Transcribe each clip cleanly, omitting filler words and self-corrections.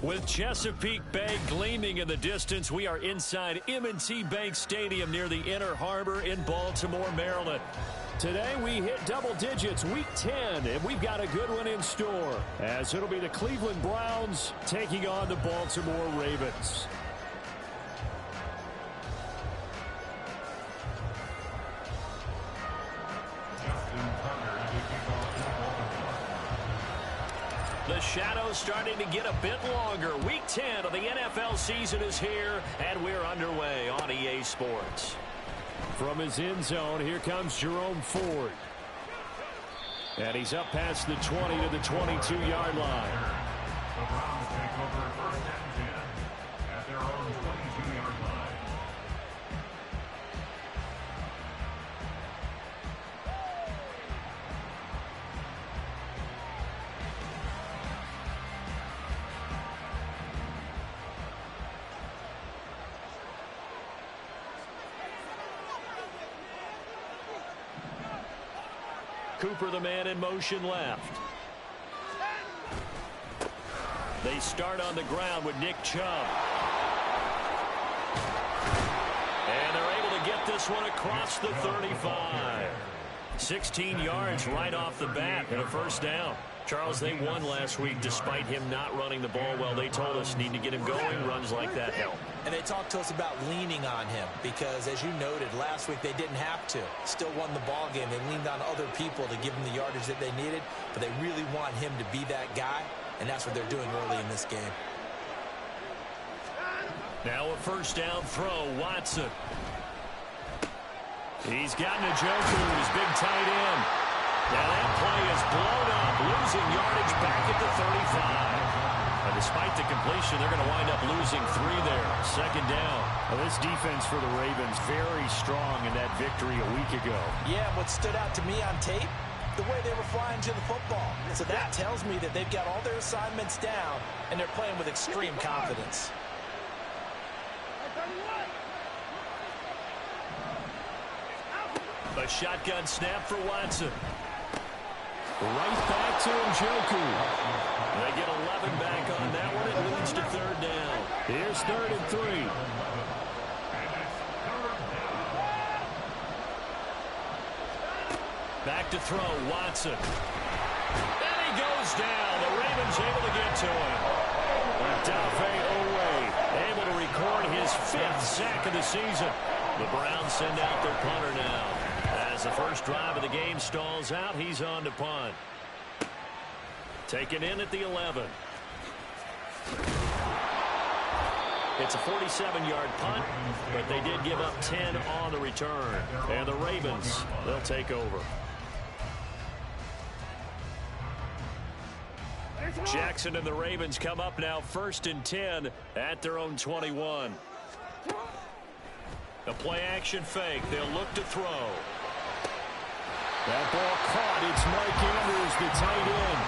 With Chesapeake Bay gleaming in the distance, we are inside M&T Bank Stadium near the Inner Harbor in Baltimore, Maryland. Today we hit double digits, week 10, and we've got a good one in store, as it'll be the Cleveland Browns taking on the Baltimore Ravens. The shadow's starting to get a bit longer. Week 10 of the NFL season is here, and we're underway on EA Sports. From his end zone, here comes Jerome Ford. And he's up past the 20 to the 22-yard line. The Browns take over first and 10 at their own 22-yard line. Cooper, the man in motion left. They start on the ground with Nick Chubb. And they're able to get this one across the 35. 16 yards right off the bat and a first down. Charles, they won last week despite him not running the ball well. They told us need to get him going. Runs like that help. And they talked to us about leaning on him because, as you noted, last week they didn't have to. Still won the ball game. They leaned on other people to give them the yardage that they needed, but they really want him to be that guy, and that's what they're doing early in this game. Now a first down throw, Watson. He's gotten a Njoku, his big tight end. Now that play is blown up, losing yardage back at the 35. And despite the completion, they're going to wind up losing 3 there. Second down. Well, this defense for the Ravens very strong in that victory a week ago. Yeah, what stood out to me on tape, the way they were flying to the football. So that tells me that they've got all their assignments down, and they're playing with extreme confidence. A shotgun snap for Watson. Right back to Njoku. They get 11 back on that one. It leads to third down. Here's 3rd and 3. Back to throw, Watson. And he goes down. The Ravens able to get to him. Odafe Oweh able to record his 5th sack of the season. The Browns send out their punter now. As the first drive of the game stalls out, he's on to punt. Taken in at the 11. It's a 47-yard punt, but they did give up 10 on the return. And the Ravens, they'll take over. Jackson and the Ravens come up now 1st and 10 at their own 21. A play-action fake. They'll look to throw. That ball caught. It's Mike Andrews, the tight end.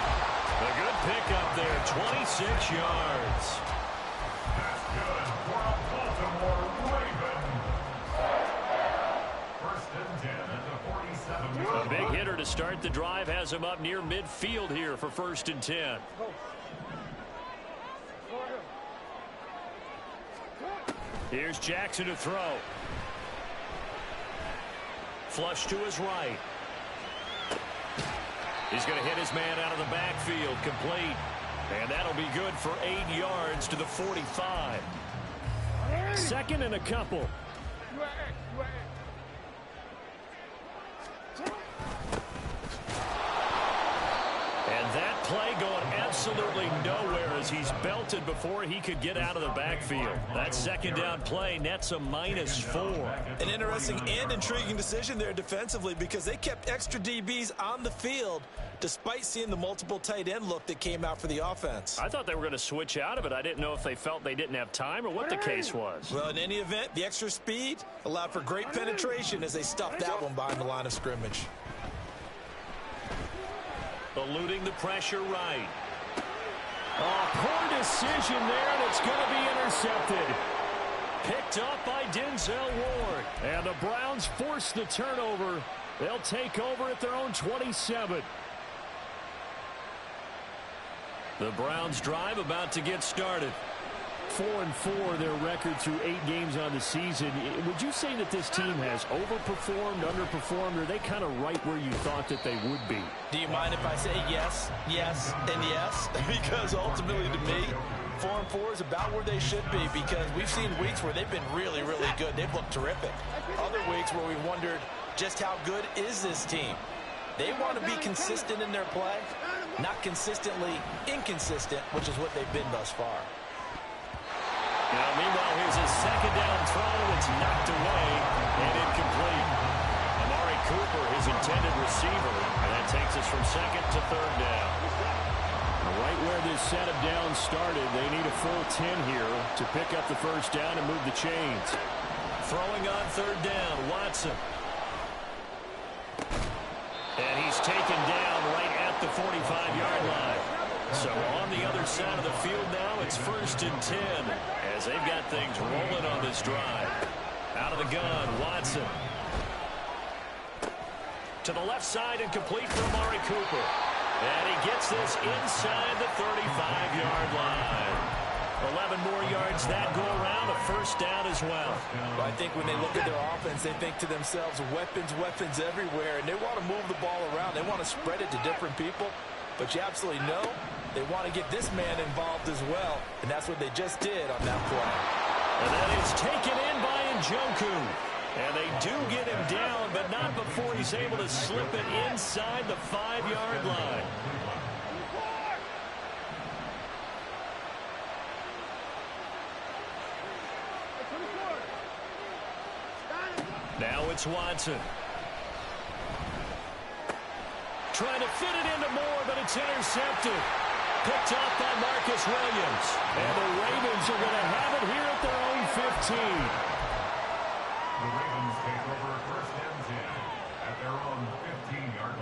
A good pickup there, 26 yards. That's good for a Baltimore Raven. 1st and 10 at the 47. A big hitter to start the drive has him up near midfield here for 1st and 10. Here's Jackson to throw. Flush to his right. He's going to hit his man out of the backfield, complete. And that'll be good for 8 yards to the 45. 2nd and a couple. And that play going absolutely nowhere as he's belted before he could get out of the backfield. That 2nd down play nets a -4. An interesting and intriguing decision there defensively because they kept extra DBs on the field despite seeing the multiple tight end look that came out for the offense. I thought they were going to switch out of it. I didn't know if they felt they didn't have time or what the case was. Well, in any event, the extra speed allowed for great penetration as they stuffed that one behind the line of scrimmage. Eluding the pressure right. Oh, poor decision there, and it's going to be intercepted. Picked up by Denzel Ward. And the Browns force the turnover. They'll take over at their own 27. The Browns drive about to get started. 4-4 their record through 8 games on the season. Would you say that this team has overperformed, underperformed, or are they kind of right where you thought that they would be? Do you mind if I say yes, yes, and yes? Because ultimately to me, 4-4 is about where they should be, because we've seen weeks where they've been really, really good. They've looked terrific. Other weeks where we wondered just how good is this team. They want to be consistent in their play, not consistently inconsistent, which is what they've been thus far. Now, meanwhile, here's a second down throw. It's knocked away and incomplete. Amari Cooper, his intended receiver, and that takes us from second to third down. Right where this set of downs started, they need a full 10 here to pick up the first down and move the chains. Throwing on third down, Watson. And he's taken down right at the 45-yard line. So on the other side of the field now, it's 1st and 10 as they've got things rolling on this drive. Out of the gun, Watson. To the left side and complete for Amari Cooper. And he gets this inside the 35-yard line. 11 more yards that go around, a first down as well. I think when they look at their offense, they think to themselves, weapons, weapons everywhere, and they want to move the ball around. They want to spread it to different people. But you absolutely know they want to get this man involved as well, and that's what they just did on that play. And that is taken in by Njoku. And they do get him down, but not before he's able to slip it inside the 5-yard line. Now it's Watson. Trying to fit it into Moore, but it's intercepted. Picked up by Marcus Williams. And the Ravens are going to have it here at their own 15. The Ravens take over 1st and 10 at their own 15-yard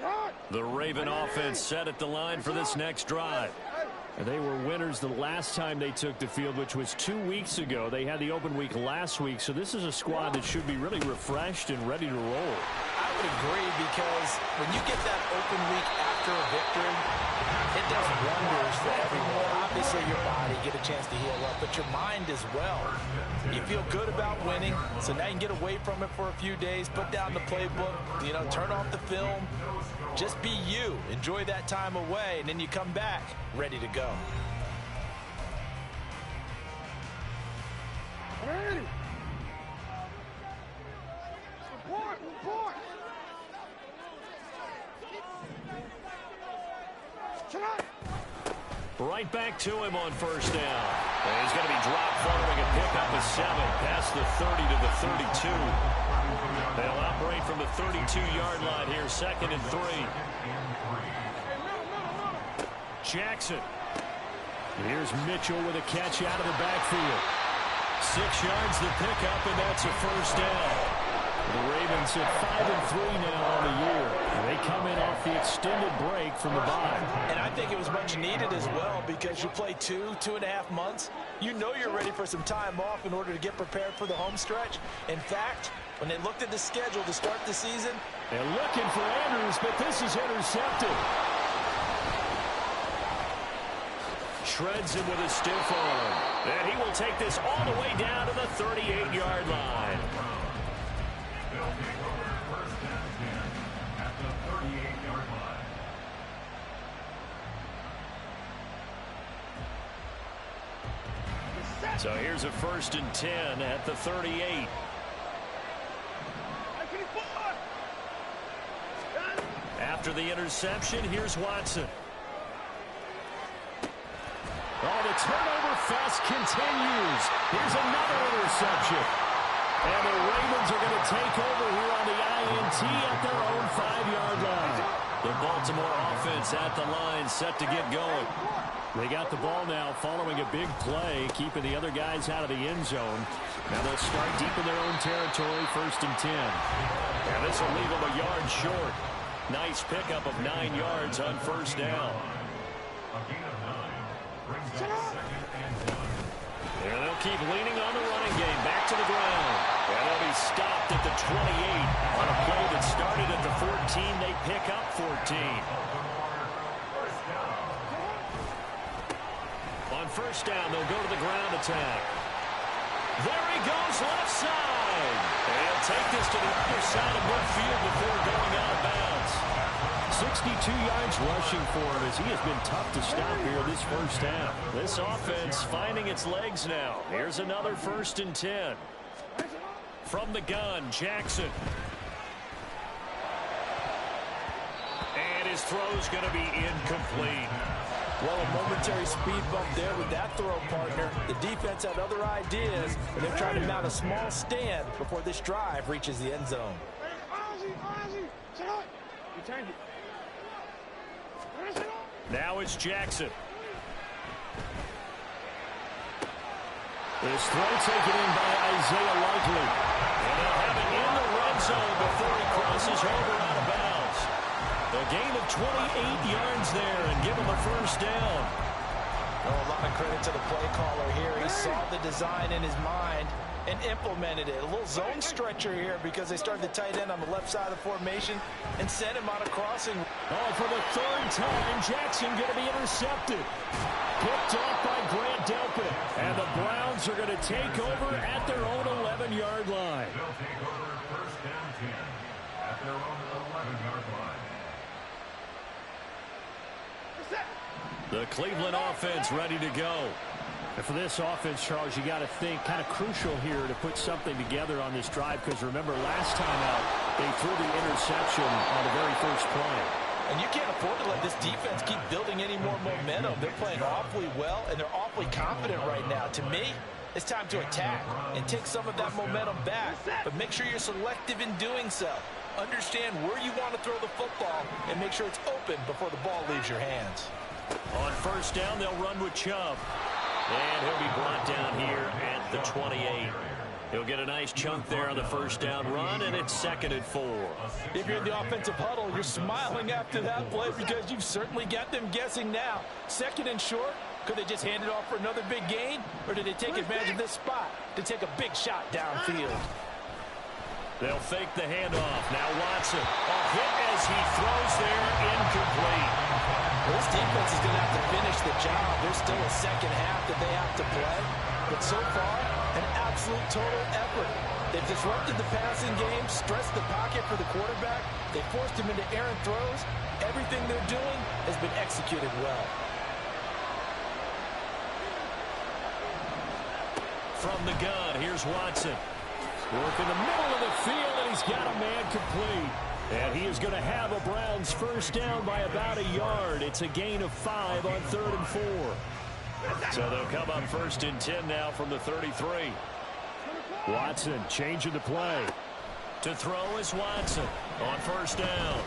line. The Raven offense set at the line for this next drive. They were winners the last time they took the field, which was 2 weeks ago. They had the open week last week, so this is a squad that should be really refreshed and ready to roll. I would agree, because when you get that open week after a victory, it does wonders for everyone. Obviously, your body get a chance to heal up, but your mind as well. You feel good about winning, so now you can get away from it for a few days, put down the playbook, turn off the film. Just be you. Enjoy that time away, and then you come back ready to go. Ready. Report, report. Right back to him on first down. And he's going to be dropped following a pickup of 7 past the 30 to the 32. They'll operate from the 32-yard line here, 2nd and 3. Jackson. Here's Mitchell with a catch out of the backfield. 6 yards the pickup, and that's a first down. The Ravens at 5-3 now on the year. They come in off the extended break from the bye. And I think it was much needed as well, because you play 2.5 months. You know you're ready for some time off in order to get prepared for the home stretch. In fact, when they looked at the schedule to start the season, they're looking for Andrews, but this is intercepted. Shreds him with a stiff arm. And he will take this all the way down to the 38-yard line. They'll take over 1st and 10 at the 38-yard line. So here's a 1st and 10 at the 38. After the interception, here's Watson. Oh, the turnover fest continues. Here's another interception. And the Ravens are going to take over here on the INT at their own 5-yard line. The Baltimore offense at the line, set to get going. They got the ball now following a big play, keeping the other guys out of the end zone. Now they'll start deep in their own territory, 1st and 10. And this will leave them a yard short. Nice pickup of 9 yards on first down. A gain of 9 brings up 2nd and 1. And they'll keep leaning on the running game. Back to the ground. And they'll be stopped at the 28 on a play that started at the 14. They pick up 14. first down. They'll go to the ground attack. There he goes, left side. And he'll take this to the other side of midfield before going out of bounds. 62 yards rushing for him as he has been tough to stop here this first half. This offense finding its legs now. Here's another 1st and 10. From the gun, Jackson. And his throw's going to be incomplete. Well, a momentary speed bump there with that throw, partner. The defense had other ideas, and they're trying to mount a small stand before this drive reaches the end zone. Now it's Jackson. This throw taken in by Isaiah Likely. And they'll have it in the red zone before he crosses over out of bounds. A gain of 28 yards there and give him the first down. Oh, a lot of credit to the play caller here. He saw the design in his mind and implemented it. A little zone stretcher here because they started the tight end on the left side of the formation and sent him on a crossing. Oh, for the 3rd time, Jackson going to be intercepted. Picked off by Grant Delpit. And the Browns are going to take over at their own 11-yard line. They'll take over 1st and 10 at their own 11-yard line. The Cleveland offense ready to go. And for this offense, Charles, you got to think kind of crucial here to put something together on this drive because remember last time out they threw the interception on the very first play. And you can't afford to let this defense keep building any more momentum. They're playing awfully well, and they're awfully confident right now. To me, it's time to attack and take some of that momentum back, but make sure you're selective in doing so. Understand where you want to throw the football and make sure it's open before the ball leaves your hands. On first down, they'll run with Chubb. And he'll be brought down here at the 28. He'll get a nice chunk there on the first down run, and it's 2nd and 4. If you're in the offensive huddle, you're smiling after that play because you've certainly got them guessing now. 2nd and short, could they just hand it off for another big gain? Or did they take advantage of this spot to take a big shot downfield? They'll fake the handoff. Now Watson. A hit as he throws there, incomplete. Well, this defense is going to have to finish the job. There's still a second half that they have to play. But so far, an absolute total effort. They've disrupted the passing game, stressed the pocket for the quarterback. They forced him into errant throws. Everything they're doing has been executed well. From the gun, here's Watson. Work in the middle of the field, and he's got a man complete. And he is going to have a Browns first down by about a yard. It's a gain of 5 on 3rd and 4. So they'll come up 1st and 10 now from the 33. Watson changing the play. To throw is Watson on first down.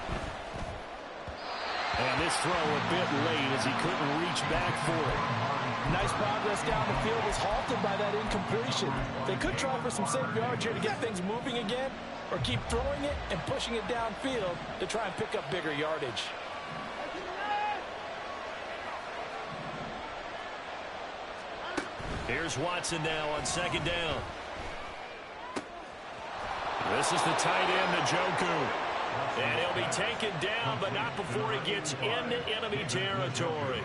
And this throw a bit late as he couldn't reach back for it. Nice progress down the field was halted by that incompletion. They could try for some safe yards here to get things moving again, or keep throwing it and pushing it downfield to try and pick up bigger yardage. Here's Watson now on 2nd down. This is the tight end, Njoku. And he'll be taken down, but not before he gets into enemy territory.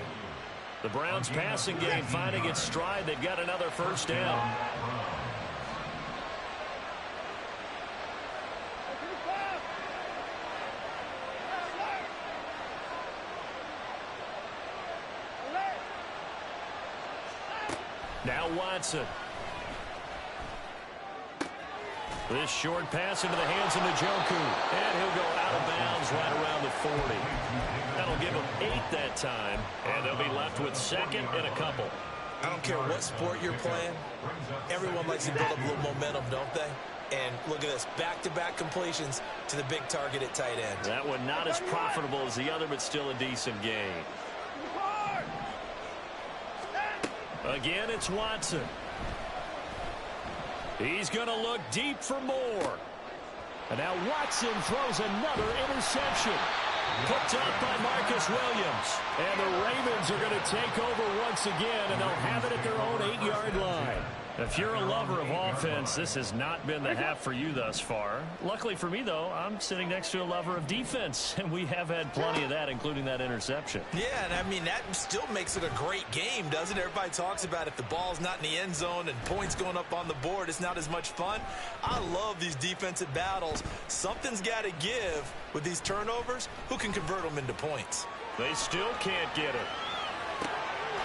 The Browns passing game finding its stride. They've got another first down. Now Watson. This short pass into the hands of Njoku. And he'll go out of bounds right around the 40. That'll give him 8 that time. And they'll be left with 2nd and a couple. I don't care what sport you're playing. Everyone likes to build up a little momentum, don't they? And look at this, back-to-back completions to the big target at tight end. That one not as profitable as the other, but still a decent gain. Again, it's Watson. He's going to look deep for more. And now Watson throws another interception. Picked up by Marcus Williams. And the Ravens are going to take over once again, and they'll have it at their own 8-yard line. If you're a lover of offense, this has not been the half for you thus far. Luckily for me, though, I'm sitting next to a lover of defense, and we have had plenty of that, including that interception. Yeah, and I mean, that still makes it a great game, doesn't it? Everybody talks about if the ball's not in the end zone and points going up on the board, it's not as much fun. I love these defensive battles. Something's got to give with these turnovers. Who can convert them into points? They still can't get it.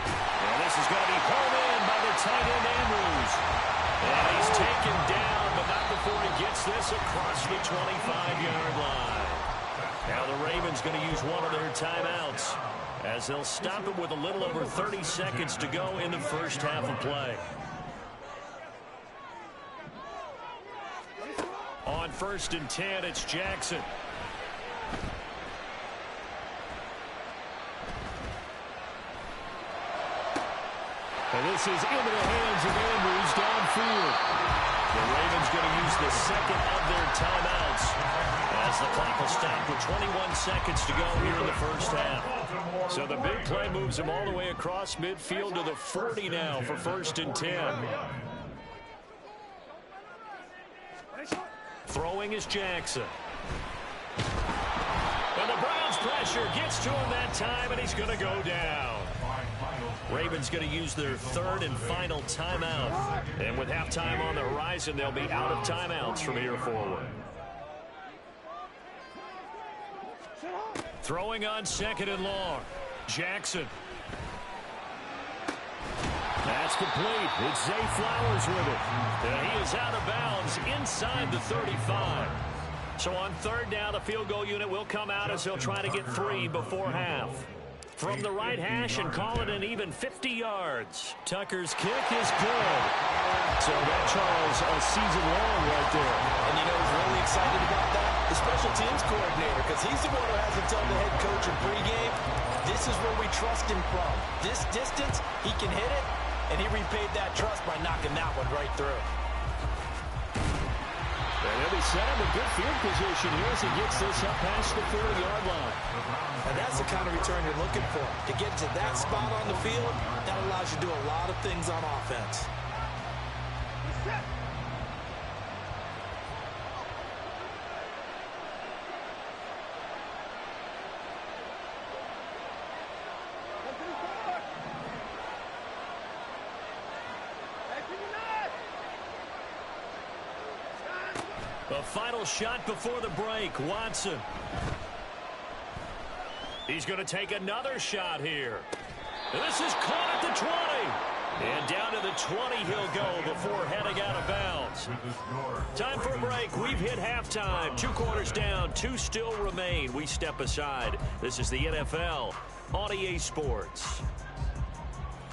And this is going to be home in by the tight end, Andrews. And he's taken down, but not before he gets this across the 25-yard line. Now the Ravens going to use one of their timeouts as they'll stop it with a little over 30 seconds to go in the first half of play. On 1st and 10, it's Jackson. And this is into the hands of Andrews downfield. The Ravens going to use the second of their timeouts as the clock will stop with 21 seconds to go here in the first half. So the big play moves him all the way across midfield to the 40 now for 1st and 10. Throwing is Jackson. And the Browns pressure gets to him that time, and he's going to go down. Ravens going to use their 3rd and final timeout. And with halftime on the horizon, they'll be out of timeouts from here forward. Throwing on 2nd and long. Jackson. That's complete. It's Zay Flowers with it. And he is out of bounds inside the 35. So on 3rd down, the field goal unit will come out as he'll try to get 3 before half. From the right hash and call it an even 50 yards. Tucker's kick is good. So that, Charles, a season long right there. And you know who's really excited about that? The special teams coordinator, because he's the one who has to tell the head coach in pregame, this is where we trust him from. This distance, he can hit it, and he repaid that trust by knocking that one right through. And he'll be set up in good field position here as he gets this up past the 40-yard line. And that's the kind of return you're looking for. To get to that spot on the field, that allows you to do a lot of things on offense. The final shot before the break, Watson. He's going to take another shot here. This is caught at the 20. And down to the 20 he'll go before heading out of bounds. Time for a break. We've hit halftime. 2 quarters down, 2 still remain. We step aside. This is the NFL on EA Sports.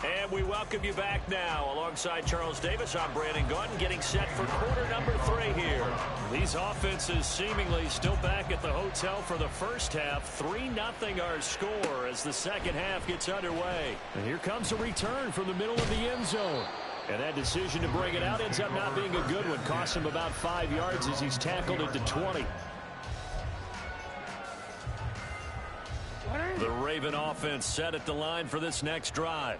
And we welcome you back now. Alongside Charles Davis, I'm Brandon Gordon, getting set for quarter number 3 here. These offenses seemingly still back at the hotel for the first half. 3-0 our score as the second half gets underway. And here comes a return from the middle of the end zone. And that decision to bring it out ends up not being a good one. Costs him about 5 yards as he's tackled at the 20. The Raven offense set at the line for this next drive.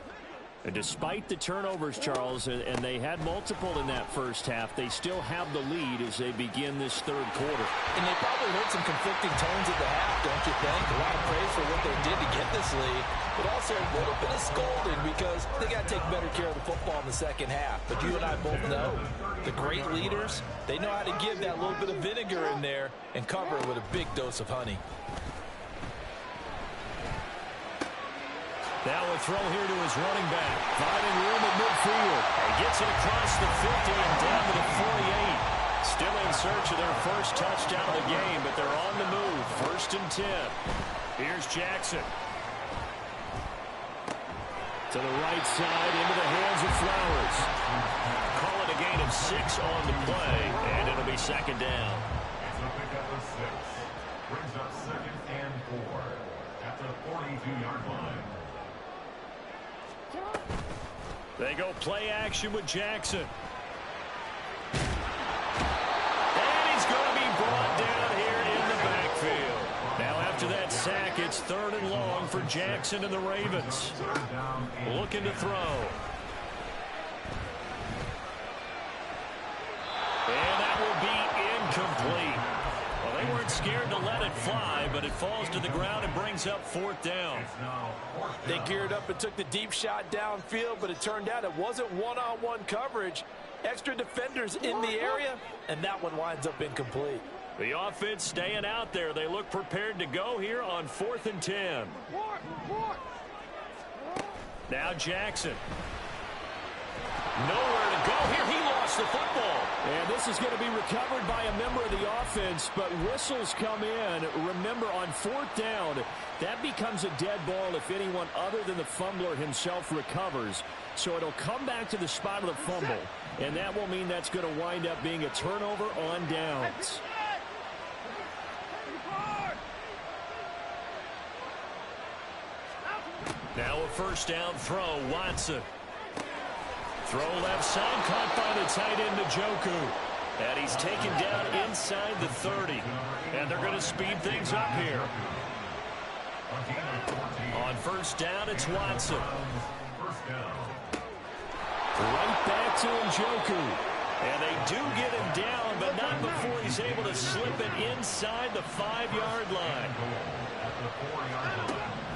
And despite the turnovers, Charles, and they had multiple in that first half, they still have the lead as they begin this 3rd quarter. And they probably heard some conflicting tones at the half, don't you think? A lot of praise for what they did to get this lead, but also a little bit of scolding because they got to take better care of the football in the second half. But you and I both know the great leaders, they know how to give that little bit of vinegar in there and cover it with a big dose of honey. Now a throw here to his running back. Finding room at midfield. And gets it across the 50 and down to the 48. Still in search of their first touchdown of the game, but they're on the move. 1st and 10. Here's Jackson. To the right side, into the hands of Flowers. Call it a gain of 6 on the play, and it'll be 2nd down. It's a pickup of 6. Brings up 2nd and 4 at the 42-yard line. They go play action with Jackson. And he's going to be brought down here in the backfield. Now after that sack, it's 3rd and long for Jackson and the Ravens. Looking to throw. scared to let it fly, but it falls to the ground and brings up 4th down. They geared up and took the deep shot downfield, but it turned out it wasn't one-on-one coverage. Extra defenders in the area, and that one winds up incomplete. The offense staying out there. They look prepared to go here on 4th and 10. Now Jackson. Nowhere to go here. He lost the football. And this is going to be recovered by a member of the offense, but whistles come in. Remember, on 4th down, that becomes a dead ball if anyone other than the fumbler himself recovers. So it'll come back to the spot of the fumble, and that will mean that's going to wind up being a turnover on downs. Now a 1st down throw, Watson. Throw left side, caught by the tight end, Njoku. And he's taken down inside the 30. And they're going to speed things up here. On 1st down, it's Watson. Right back to Njoku. And they do get him down, but not before he's able to slip it inside the 5-yard line.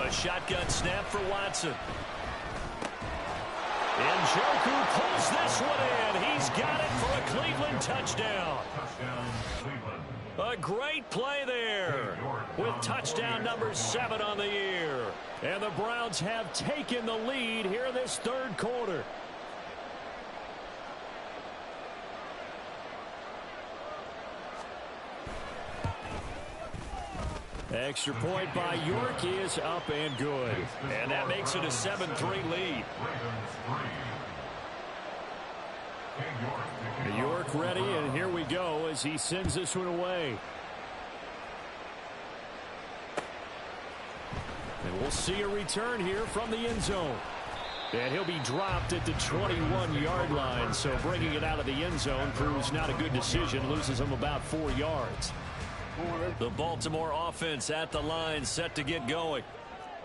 A shotgun snap for Watson. Njoku pulls this one in. He's got it for a Cleveland touchdown. A great play there with touchdown number 7 on the year. And the Browns have taken the lead here in this 3rd quarter. Extra point by York is up and good. And that makes it a 7-3 lead. York ready, and here we go as he sends this one away. And we'll see a return here from the end zone. And he'll be dropped at the 21-yard line, so bringing it out of the end zone proves not a good decision, loses him about 4 yards. The Baltimore offense at the line, set to get going.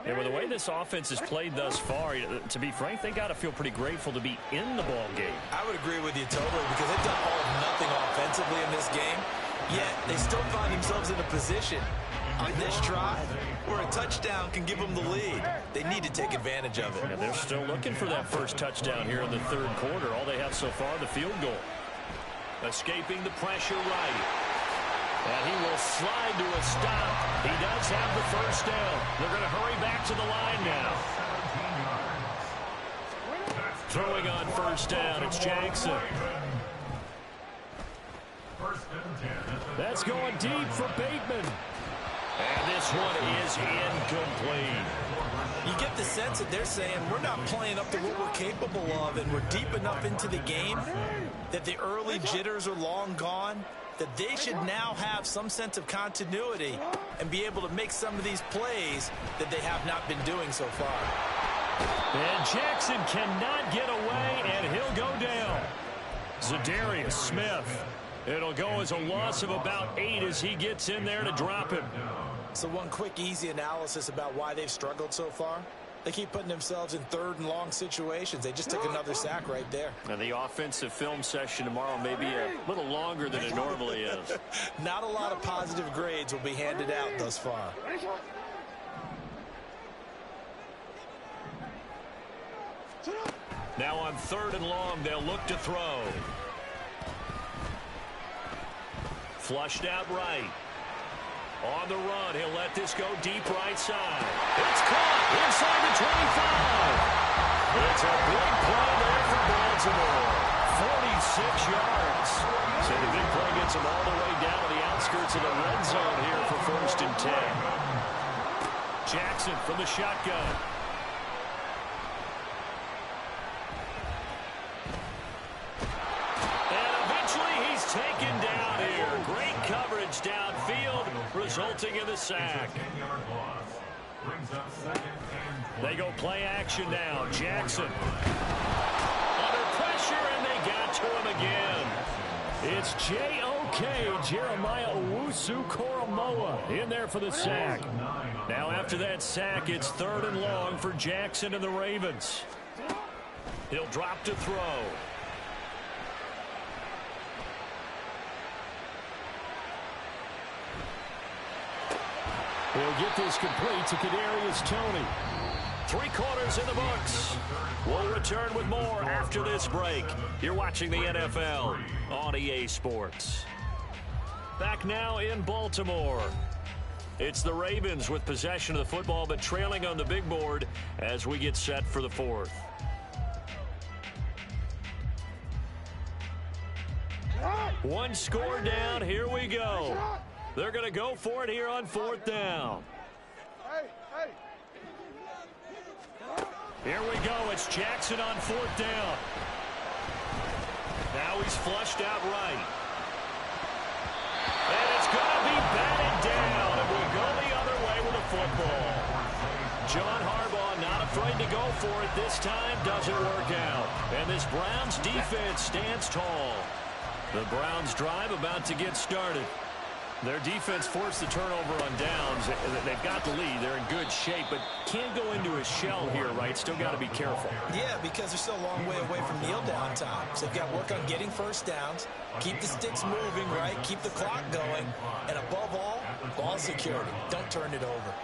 And with the way this offense has played thus far, to be frank, they got to feel pretty grateful to be in the ball game. I would agree with you totally, because they've done all of nothing offensively in this game, yet they still find themselves in a position on this drive where a touchdown can give them the lead. They need to take advantage of it. And they're still looking for that first touchdown here in the 3rd quarter. All they have so far, the field goal. Escaping the pressure right. And he will slide to a stop. He does have the 1st down. They're going to hurry back to the line now. Throwing on 1st down, it's Jackson. That's going deep for Bateman. And this one is incomplete. You get the sense that they're saying we're not playing up to what we're capable of, and we're deep enough into the game that the early jitters are long gone, that they should now have some sense of continuity and be able to make some of these plays that they have not been doing so far. And Jackson cannot get away, and he'll go down. Zadarius Smith. It'll go as a loss of about 8 as he gets in there to drop him. So one quick, easy analysis about why they've struggled so far. They keep putting themselves in 3rd and long situations. They just took another sack right there. And the offensive film session tomorrow may be a little longer than it normally is. Not a lot of positive grades will be handed out thus far. Now on 3rd and long, they'll look to throw. Flushed out right. On the run, he'll let this go deep right side. It's caught inside the 25. It's a big play there for Baltimore. 46 yards. So the big play gets them all the way down to the outskirts of the red zone here for 1st and 10. Jackson from the shotgun. And eventually he's taken down here. Great coverage downfield, resulting in the sack. They go play action now. Jackson under pressure, and they got to him again. It's J.O.K. Jeremiah Owusu-Koramoah in there for the sack. Now after that sack, it's 3rd and long for Jackson and the Ravens. He'll drop to throw. He'll get this complete to Kadarius Toney. 3 quarters in the books. We'll return with more after this break. You're watching the NFL on EA Sports. Back now in Baltimore. It's the Ravens with possession of the football, but trailing on the big board as we get set for the 4th. One score down. Here we go. They're going to go for it here on 4th down. Here we go. It's Jackson on 4th down. Now he's flushed out right. And it's going to be batted down. And we'll go the other way with the football. John Harbaugh not afraid to go for it this time. Doesn't work out. And this Browns defense stands tall. The Browns drive about to get started. Their defense forced the turnover on downs. They've got the lead. They're in good shape, but can't go into a shell here, right? Still got to be careful. Yeah, because they're still a long way away from kneel down time. So they've got to work on getting first downs, keep the sticks moving, right? Keep the clock going. And above all, ball security. Don't turn it over.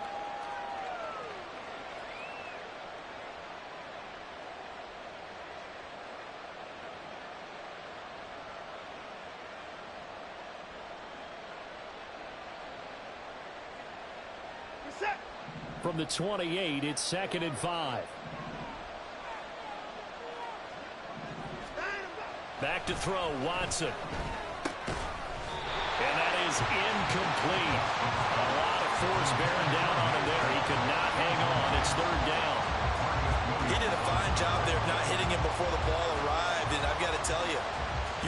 From the 28, it's 2nd and 5. Back to throw, Watson. And that is incomplete. A lot of force bearing down on him there. He could not hang on. It's 3rd down. He did a fine job there of not hitting him before the ball arrived, and I've got to tell you,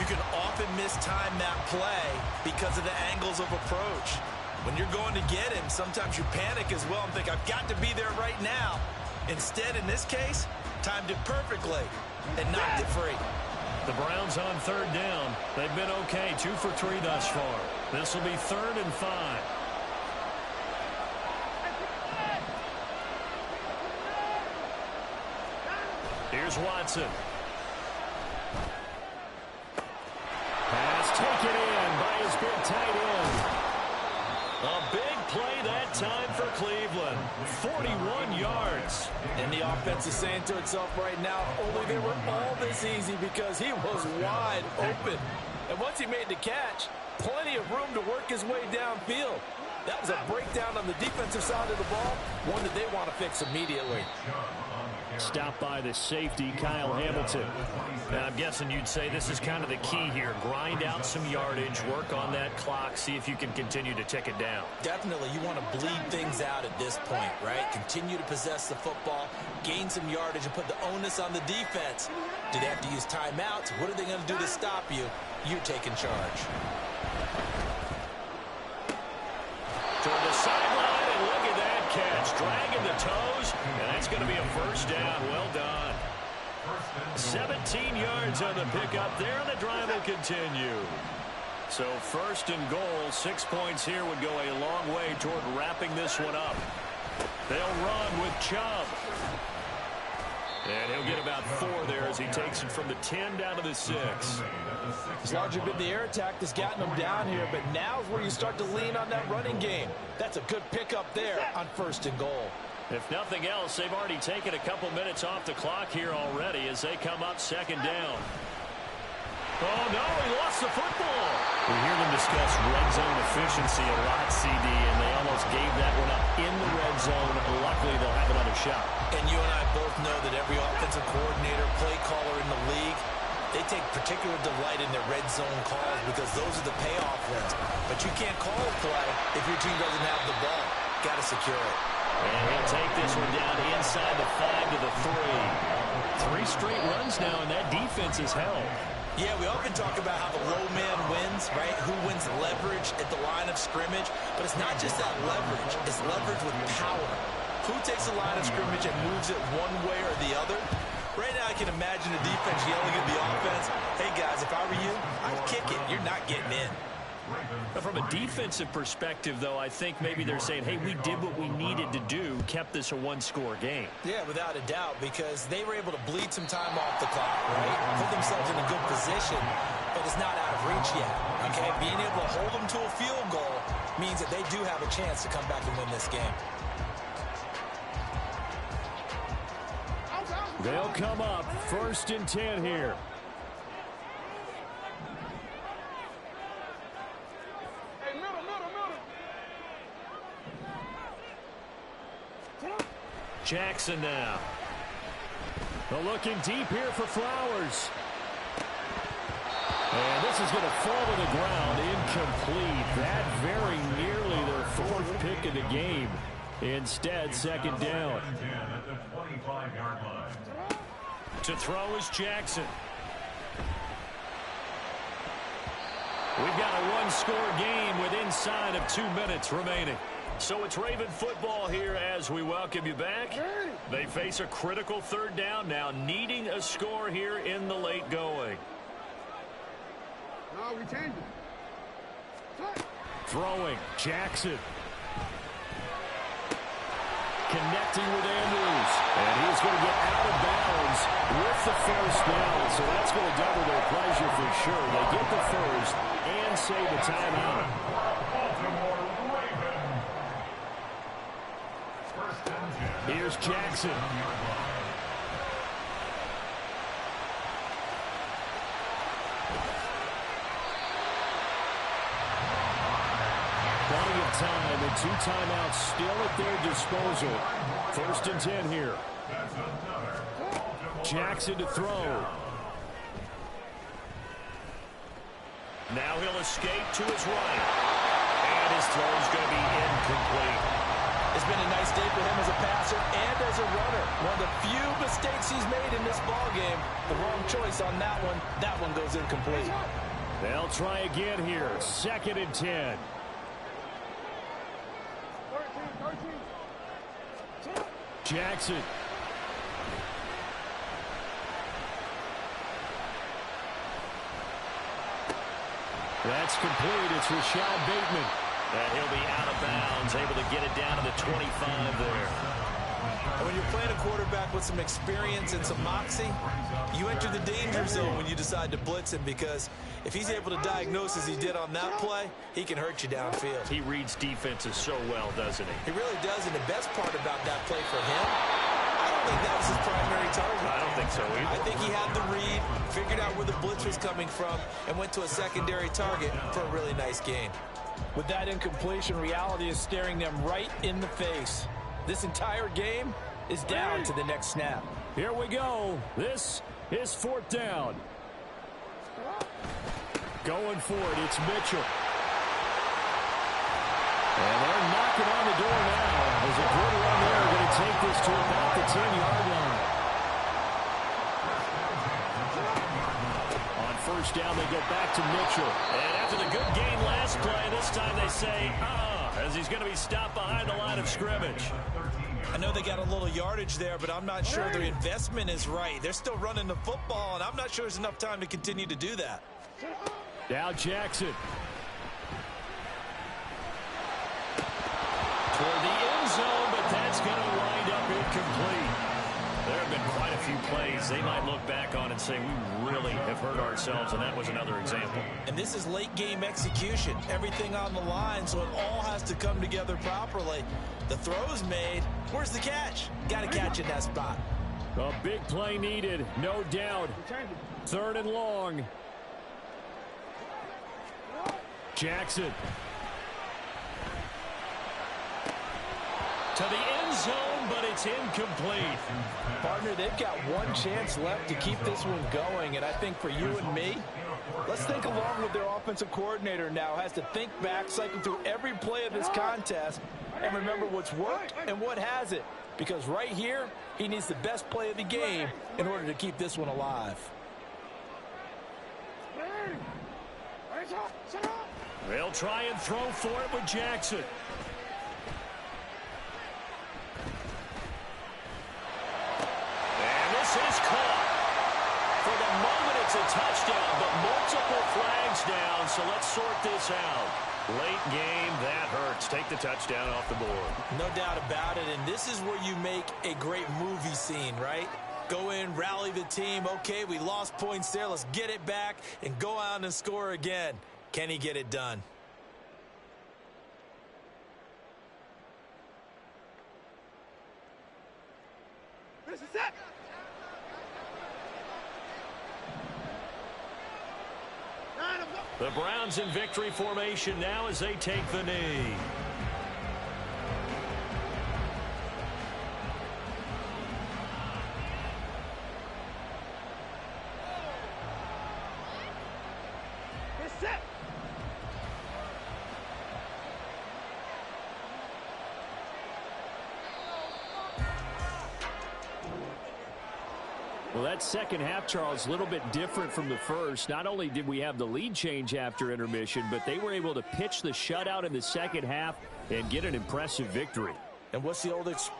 you can often mistime that play because of the angles of approach. When you're going to get him, sometimes you panic as well and think, I've got to be there right now. Instead, in this case, timed it perfectly and knocked it free. The Browns on 3rd down. They've been okay, 2 for 3 thus far. This will be 3rd and 5. Here's Watson. Pass taken in by his big tight end. A big play that time for Cleveland. 41 yards. And the offense is saying to itself right now, only they were all this easy because he was wide open. And once he made the catch, plenty of room to work his way downfield. That was a breakdown on the defensive side of the ball, one that they want to fix immediately. Stopped by the safety, Kyle Hamilton. And I'm guessing you'd say this is kind of the key here. Grind out some yardage, work on that clock, see if you can continue to tick it down. Definitely, you want to bleed things out at this point, right? Continue to possess the football, gain some yardage, and put the onus on the defense. Do they have to use timeouts? What are they going to do to stop you? You're taking charge. Toward the sideline, and look at that catch. Dragging the toes, and that's going to be a 1st down. Well done. 17 yards on the pickup there, and the drive will continue. So 1st and goal, 6 points here would go a long way toward wrapping this one up. They'll run with Chubb. And he'll get about 4 there as he takes it from the 10 down to the 6. It's largely been the air attack that's gotten them down here, but now's where you start to lean on that running game. That's a good pickup there on 1st and goal. If nothing else, they've already taken a couple minutes off the clock here already as they come up 2nd down. Oh, no, he lost the football. We hear them discuss red zone efficiency a lot, CD, and they almost gave that one up in the red zone. Luckily, they'll have another shot. And you and I both know that every offensive coordinator, play caller in the league, they take particular delight in their red zone calls because those are the payoff ones. But you can't call a play if your team doesn't have the ball. Got to secure it. And he'll take this one down inside the 5 to the 3. 3 straight runs now, and that defense is held. Yeah, we often talk about how the low man wins, right? Who wins leverage at the line of scrimmage. But it's not just that leverage. It's leverage with power. Who takes the line of scrimmage and moves it one way or the other? Right now I can imagine the defense yelling at the offense, hey, guys, if I were you, I'd kick it. You're not getting in. From a defensive perspective, though, I think maybe they're saying, hey, we did what we needed to do, kept this a 1-score game. Yeah, without a doubt, because they were able to bleed some time off the clock, right? Put themselves in a good position, but it's not out of reach yet, okay? Being able to hold them to a field goal means that they do have a chance to come back and win this game. They'll come up 1st and 10 here. Hey, middle. Jackson now. They're looking deep here for Flowers. And this is going to fall to the ground, incomplete. That very nearly their 4th pick of the game. Instead, 2nd down. At the 25-yard line. To throw is Jackson. We've got a one-score game with inside of 2 minutes remaining. So it's Raven football here as we welcome you back. They face a critical 3rd down now, needing a score here in the late going. No, we changed it. Throwing, Jackson. Connecting with Andrews. And he's going to get out of bounds with the 1st down. So that's going to double their pleasure for sure. They get the 1st and save the timeout. Here's Jackson. Plenty of time and 2 timeouts still at their disposal. 1st and 10 here. Jackson to throw. Now he'll escape to his right. And his throw is going to be incomplete. It's been a nice day for him as a passer and as a runner. One of the few mistakes he's made in this ballgame. The wrong choice on that one. That one goes incomplete. They'll try again here. 2nd and 10. 13. Jackson. That's complete. It's Rashad Bateman. And he'll be out of bounds, able to get it down to the 25 there. And when you're playing a quarterback with some experience and some moxie, you enter the danger zone when you decide to blitz him, because if he's able to diagnose as he did on that play, he can hurt you downfield. He reads defenses so well, doesn't he? He really does, and the best part about that play for him, I don't think that was his primary target. I don't think so either. I think he had the read, figured out where the blitz was coming from, and went to a secondary target for a really nice gain. With that incompletion, reality is staring them right in the face. This entire game is down to the next snap. Here we go. This is 4th down. Going for it. It's Mitchell. And they're knocking on the door now. There's a good run there. Going to take this to about the 10-yard line. On 1st down, they go back to Mitchell. And after the good gain last play, this time they say, as he's going to be stopped behind the line of scrimmage. I know they got a little yardage there, but I'm not sure their investment is right. They're still running the football, and I'm not sure there's enough time to continue to do that. Now Jackson. Toward the end zone, but that's going to wind up incomplete. There have been quite a few plays they might look back on and say, we really have hurt ourselves, and that was another example. And this is late game execution. Everything on the line, so it all has to come together properly. The throw's made. Where's the catch? Got to catch in that spot. A big play needed, no doubt. 3rd and long. Jackson. To the end zone, but it's incomplete. Partner, they've got one chance left to keep this one going, and I think for you and me, let's think along with their offensive coordinator now. Has to think back, cycle through every play of this contest, and remember what's worked and what hasn't. Because right here, he needs the best play of the game in order to keep this one alive. They'll try and throw for it with Jackson. And this is caught. For the moment, it's a touchdown, but multiple flags down, so let's sort this out. Late game, that hurts. Take the touchdown off the board. No doubt about it, and this is where you make a great movie scene, right? Go in, rally the team. Okay, we lost points there. Let's get it back and go out and score again. Can he get it done? The Browns in victory formation now as they take the knee. Get set. Well, that second half, Charles, a little bit different from the first. Not only did we have the lead change after intermission, but they were able to pitch the shutout in the second half and get an impressive victory. And what's the old expression?